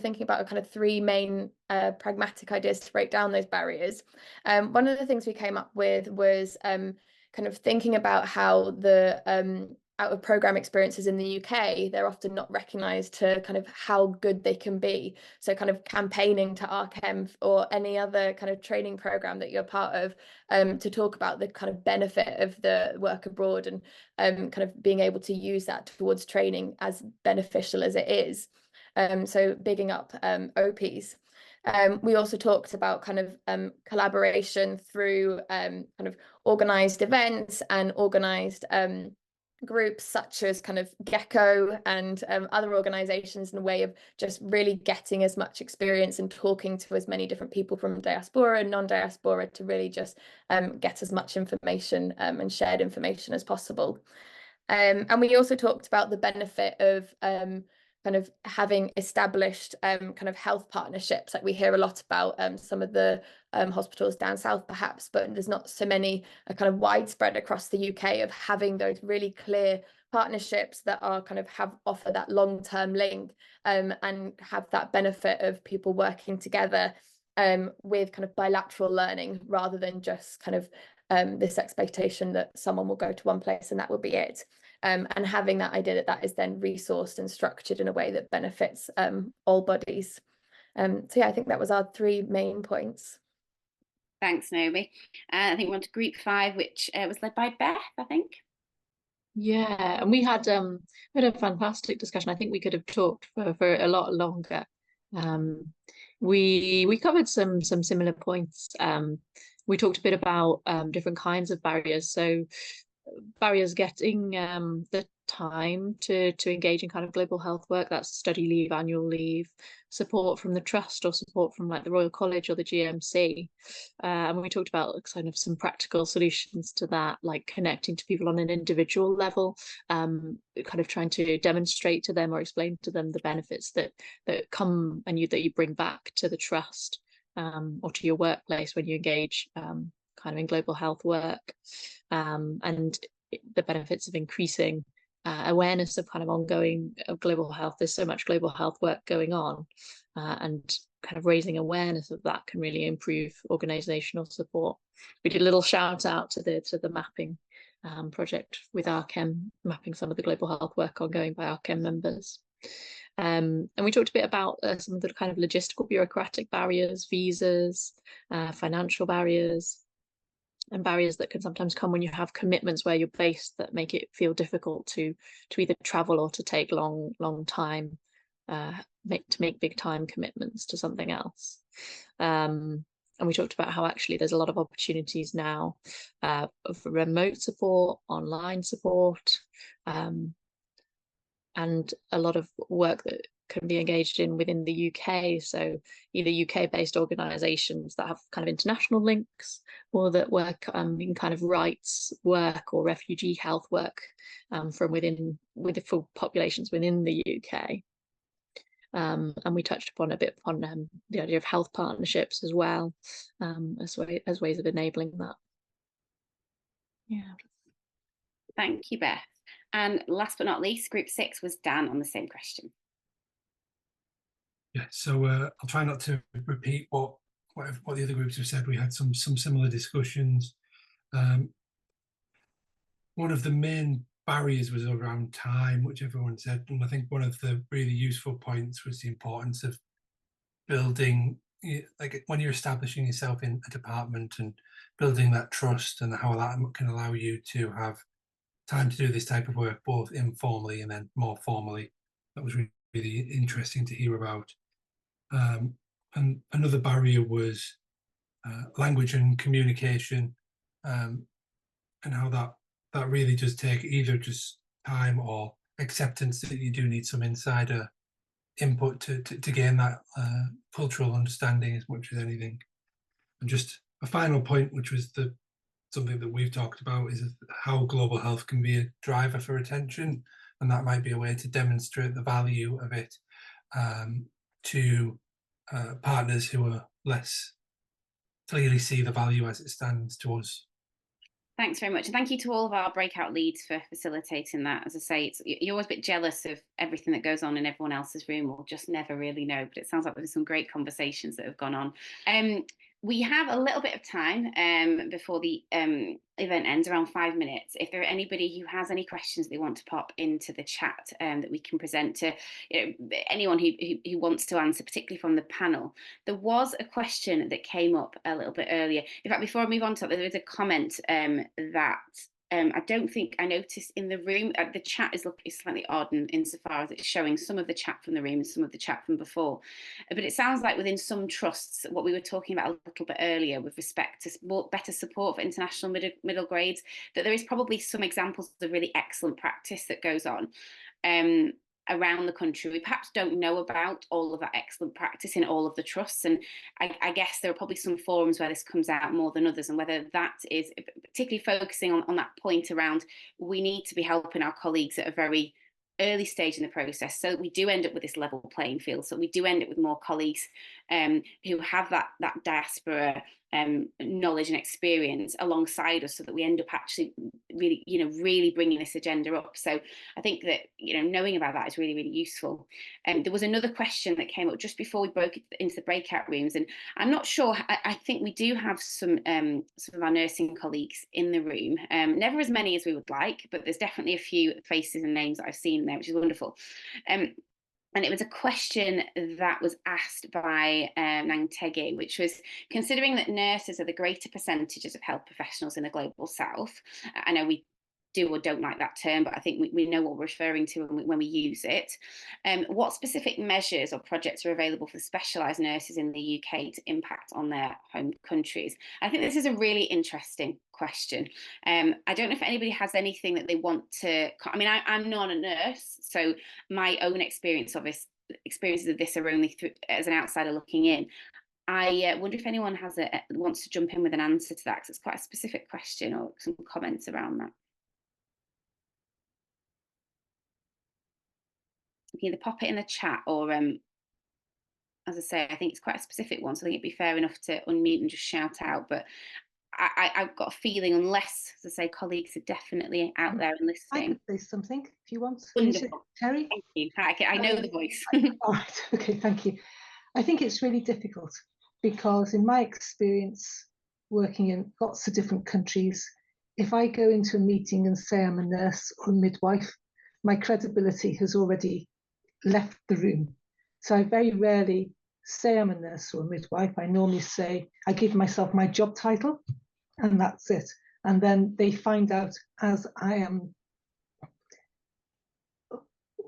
kind of 3 main pragmatic ideas to break down those barriers. One of the things we came up with was kind of thinking about how the out of program experiences in the UK, they're often not recognised to kind of how good they can be. So kind of campaigning to RChem or any other kind of training program that you're part of, to talk about the kind of benefit of the work abroad, and kind of being able to use that towards training, as beneficial as it is. So bigging up OPs. We also talked about kind of collaboration through kind of organised events and organised groups such as kind of Gecko and other organizations, in a way of just really getting as much experience and talking to as many different people from diaspora and non-diaspora to really just get as much information and shared information as possible. And we also talked about the benefit of kind of having established kind of health partnerships. Like we hear a lot about some of the hospitals down south perhaps, but there's not so many kind of widespread across the UK, of having those really clear partnerships that are kind of offer that long-term link and have that benefit of people working together with kind of bilateral learning, rather than just kind of this expectation that someone will go to one place and that will be it. And having that idea that is then resourced and structured in a way that benefits all bodies. So yeah, I think that was our 3 main points. Thanks, Naomi. I think we're on to group 5, which was led by Beth, I think. Yeah, and we had a fantastic discussion. I think we could have talked for a lot longer. We covered some similar points. We talked a bit about different kinds of barriers. So barriers getting the time to engage in kind of global health work, that's study leave, annual leave, support from the trust or support from like the Royal College or the GMC. And we talked about kind of some practical solutions to that, like connecting to people on an individual level, kind of trying to demonstrate to them or explain to them the benefits that come and that you bring back to the trust or to your workplace when you engage kind of in global health work, and the benefits of increasing awareness of kind of ongoing global health. There's so much global health work going on, and kind of raising awareness of that can really improve organizational support. We did a little shout out to the mapping project with RChem, mapping some of the global health work ongoing by RChem members. And we talked a bit about some of the kind of logistical bureaucratic barriers, visas, financial barriers, and barriers that can sometimes come when you have commitments where you're based that make it feel difficult to either travel or to take long time, make big time commitments to something else. And we talked about how actually there's a lot of opportunities now for remote support, online support, and a lot of work that can be engaged in within the UK. So either UK-based organisations that have kind of international links, or that work in kind of rights work or refugee health work from within for populations within the UK. And we touched upon a bit upon the idea of health partnerships as well, as ways of enabling that. Yeah. Thank you, Beth. And last but not least, group 6 was Dan on the same question. Yeah, so I'll try not to repeat what the other groups have said. We had some similar discussions. One of the main barriers was around time, which everyone said, and I think one of the really useful points was the importance of building, like when you're establishing yourself in a department, and building that trust, and how that can allow you to have time to do this type of work, both informally and then more formally. That was really interesting to hear about. And another barrier was language and communication, and how that really does take either just time or acceptance that you do need some insider input to gain that cultural understanding as much as anything. And just a final point, which was something that we've talked about, is how global health can be a driver for attention, and that might be a way to demonstrate the value of it to partners who are less clearly see the value as it stands to us. Thanks very much. And thank you to all of our breakout leads for facilitating that. As I say, you're always a bit jealous of everything that goes on in everyone else's room, or just never really know. But it sounds like there's some great conversations that have gone on. We have a little bit of time before the event ends, around 5 minutes. If there are anybody who has any questions they want to pop into the chat that we can present to anyone who wants to answer, particularly from the panel. There was a question that came up a little bit earlier. In fact, before I move on to that, there is a comment that I don't think I noticed in the room. The chat is slightly odd insofar as it's showing some of the chat from the room and some of the chat from before. But it sounds like within some trusts, what we were talking about a little bit earlier with respect to better support for international middle grades, that there is probably some examples of really excellent practice that goes on around the country. We perhaps don't know about all of that excellent practice in all of the trusts, and I guess there are probably some forums where this comes out more than others, and whether that is particularly focusing on that point around we need to be helping our colleagues at a very early stage in the process, so that we do end up with this level playing field, so we do end up with more colleagues who have that diaspora knowledge and experience alongside us, so that we end up actually really bringing this agenda up. So I think that knowing about that is really, really useful. There was another question that came up just before we broke into the breakout rooms, and I'm not sure. I think we do have some of our nursing colleagues in the room. Never as many as we would like, but there's definitely a few faces and names that I've seen there, which is wonderful. And it was a question that was asked by Nangtege, which was, considering that nurses are the greater percentages of health professionals in the global south. I know we do or don't like that term, but I think we know what we're referring to when we use it. What specific measures or projects are available for specialised nurses in the UK to impact on their home countries? I think this is a really interesting question. I don't know if anybody has anything that they want to. I mean, I'm not a nurse, so my own experiences of this are only through, as an outsider looking in. I wonder if anyone wants to jump in with an answer to that, because it's quite a specific question, or some comments around that. You can either pop it in the chat, or as I say, I think it's quite a specific one, so I think it'd be fair enough to unmute and just shout out. But I've got a feeling, unless, as I say, colleagues are definitely out there and listening. I could say something if you want. Terry? Thank you. I know the voice. All right, okay, thank you. I think it's really difficult because in my experience working in lots of different countries, if I go into a meeting and say I'm a nurse or a midwife, my credibility has already left the room. So I very rarely say I'm a nurse or a midwife. I normally say, I give myself my job title and that's it. And then they find out as I am,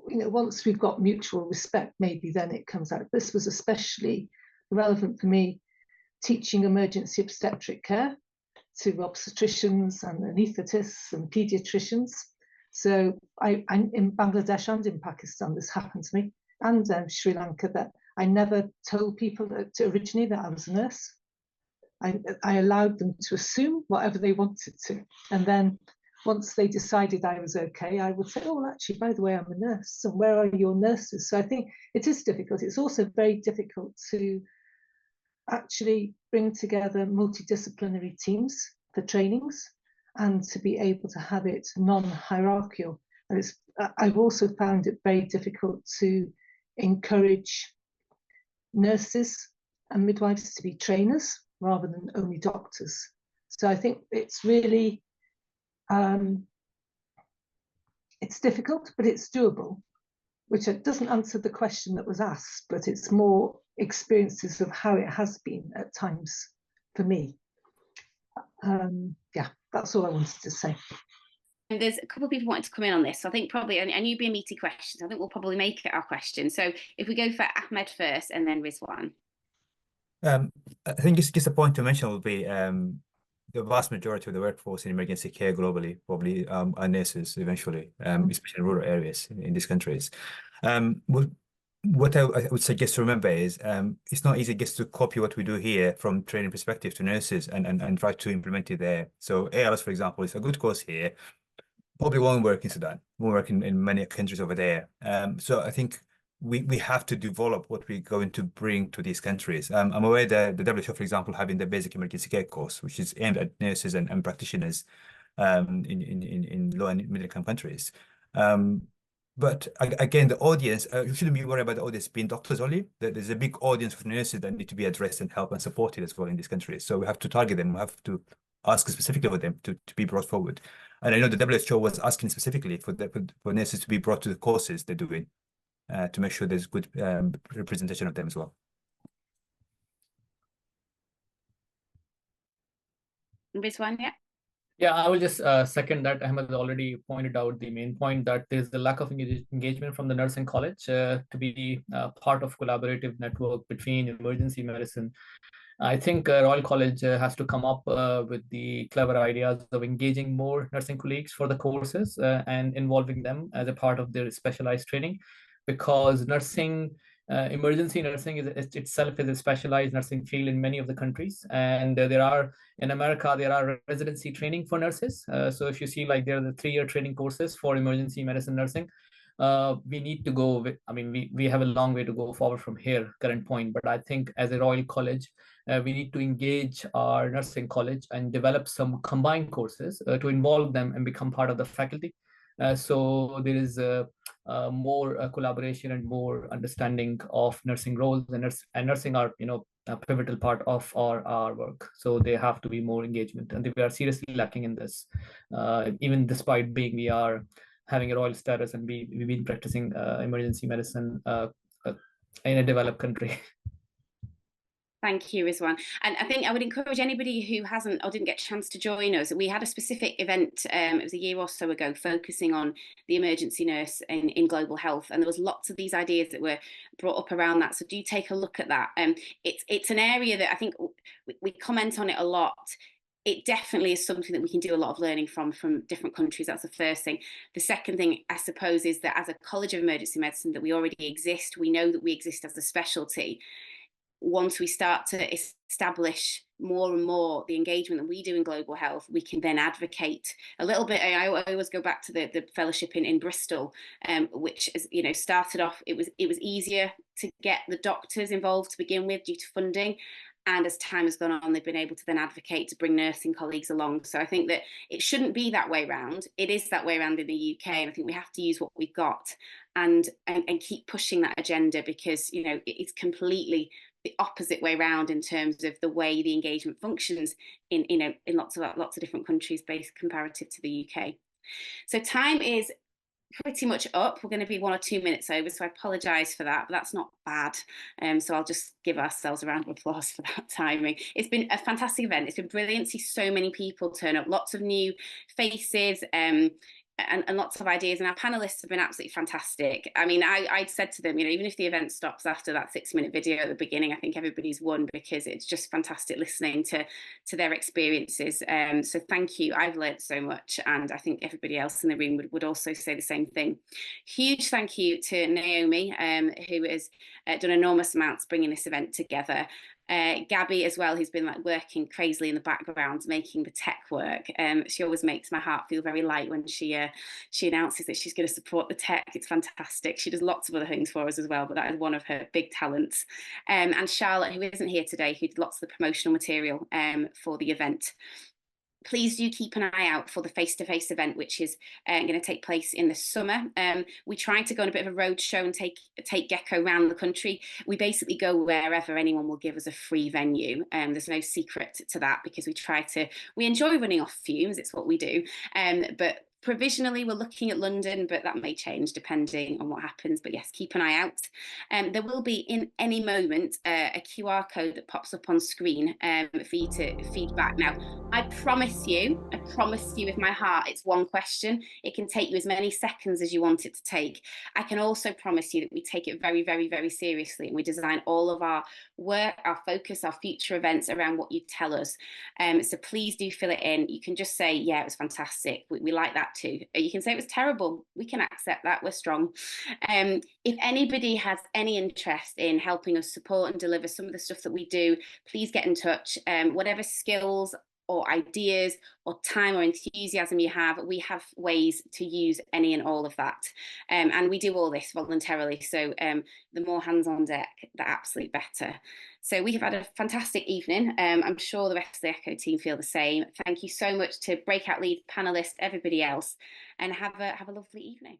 once we've got mutual respect, maybe then it comes out. This was especially relevant for me teaching emergency obstetric care to obstetricians and anaesthetists and paediatricians. So in Bangladesh and in Pakistan, this happened to me, and Sri Lanka, that I never told people originally that I was a nurse. I allowed them to assume whatever they wanted to. And then once they decided I was okay, I would say, oh, well, actually, by the way, I'm a nurse. And where are your nurses? So I think it is difficult. It's also very difficult to actually bring together multidisciplinary teams for trainings and to be able to have it non-hierarchical. And I've also found it very difficult to encourage nurses and midwives to be trainers rather than only doctors. So I think it's really, it's difficult, but it's doable, which doesn't answer the question that was asked, but it's more experiences of how it has been at times for me. Yeah, that's all I wanted to say. And there's a couple of people wanting to come in on this. So I think probably, and you'd be a meaty question, so I think we'll probably make it our question. So if we go for Ahmed first and then Rizwan. I think just a point to mention would be the vast majority of the workforce in emergency care globally probably are nurses eventually, especially in rural areas in these countries. What I would suggest to remember is it's not easy just to copy what we do here from training perspective to nurses and try to implement it there. So ALS, for example, is a good course here. Probably won't work in Sudan, won't work in many countries over there. So I think we have to develop what we're going to bring to these countries. I'm aware that the WHO, for example, having the basic emergency care course, which is aimed at nurses and practitioners in low and middle income countries. But again, the audience, you shouldn't be worried about the audience being doctors only. There's a big audience of nurses that need to be addressed and helped and supported as well in this country. So we have to target them. We have to ask specifically for them to be brought forward. And I know the WHO was asking specifically for nurses to be brought to the courses they're doing to make sure there's good representation of them as well. Rizwan, yeah. Yeah, I will just second that. Ahmed already pointed out the main point, that there's the lack of engagement from the nursing college to be part of collaborative network between emergency medicine. I think Royal College has to come up with the clever ideas of engaging more nursing colleagues for the courses and involving them as a part of their specialized training, because nursing, emergency nursing itself is a specialized nursing field in many of the countries. And in America, there are residency training for nurses. So if you see, like, there are the 3-year training courses for emergency medicine nursing. We need to go with, I mean, we have a long way to go forward from here, current point. But I think as a Royal College, we need to engage our nursing college and develop some combined courses to involve them and become part of the faculty. So there is more collaboration and more understanding of nursing roles, and nursing are, a pivotal part of our work. So they have to be more engagement, and we are seriously lacking in this, even despite we are having a royal status and we've been practicing emergency medicine in a developed country. Thank you, Rizwan. And I think I would encourage anybody who hasn't or didn't get a chance to join us. We had a specific event, it was a year or so ago, focusing on the emergency nurse in global health. And there was lots of these ideas that were brought up around that. So do take a look at that. It's an area that I think we comment on it a lot. It definitely is something that we can do a lot of learning from different countries. That's the first thing. The second thing, I suppose, is that as a College of Emergency Medicine, that we already exist. We know that we exist as a specialty. Once we start to establish more and more the engagement that we do in global health, we can then advocate a little bit. I always go back to the fellowship in Bristol, which is, started off, it was easier to get the doctors involved to begin with due to funding. And as time has gone on, they've been able to then advocate to bring nursing colleagues along. So I think that it shouldn't be that way around. It is that way around in the UK. And I think we have to use what we've got and keep pushing that agenda, because, it's completely the opposite way around in terms of the way the engagement functions in lots of different countries based comparative to the UK. So time is pretty much up. We're going to be 1 or 2 minutes over, so I apologise for that, but that's not bad. So I'll just give ourselves a round of applause for that timing. It's been a fantastic event. It's been brilliant to see so many people turn up, lots of new faces, and lots of ideas, and our panelists have been absolutely fantastic. I mean, I'd said to them, even if the event stops after that 6-minute video at the beginning, I think everybody's won, because it's just fantastic listening to their experiences. So thank you. I've learned so much, and I think everybody else in the room would also say the same thing. Huge thank you to Naomi, who has done enormous amounts bringing this event together. Gabby as well, who's been working crazily in the background making the tech work. She always makes my heart feel very light when she announces that she's going to support the tech. It's fantastic. She does lots of other things for us as well, but that is one of her big talents. And Charlotte, who isn't here today, who did lots of the promotional material for the event. Please do keep an eye out for the face-to-face event, which is going to take place in the summer. We try to go on a bit of a road show and take Gecko around the country. We basically go wherever anyone will give us a free venue. There's no secret to that, because we enjoy running off fumes. It's what we do. But provisionally, we're looking at London, but that may change depending on what happens. But yes, keep an eye out. There will be in any moment a QR code that pops up on screen for you to feedback. Now, I promise you with my heart, it's one question. It can take you as many seconds as you want it to take. I can also promise you that we take it very, very, very seriously, and we design all of our work, our focus, our future events around what you tell us. So please do fill it in. You can just say, yeah, it was fantastic. We like that too. You can say it was terrible. We can accept that. We're strong. If anybody has any interest in helping us support and deliver some of the stuff that we do, please get in touch. Whatever skills or ideas or time or enthusiasm you have, we have ways to use any and all of that. And we do all this voluntarily. So the more hands on deck, the absolute better. So we have had a fantastic evening. I'm sure the rest of the Echo team feel the same. Thank you so much to breakout lead panelists, everybody else, and have a lovely evening.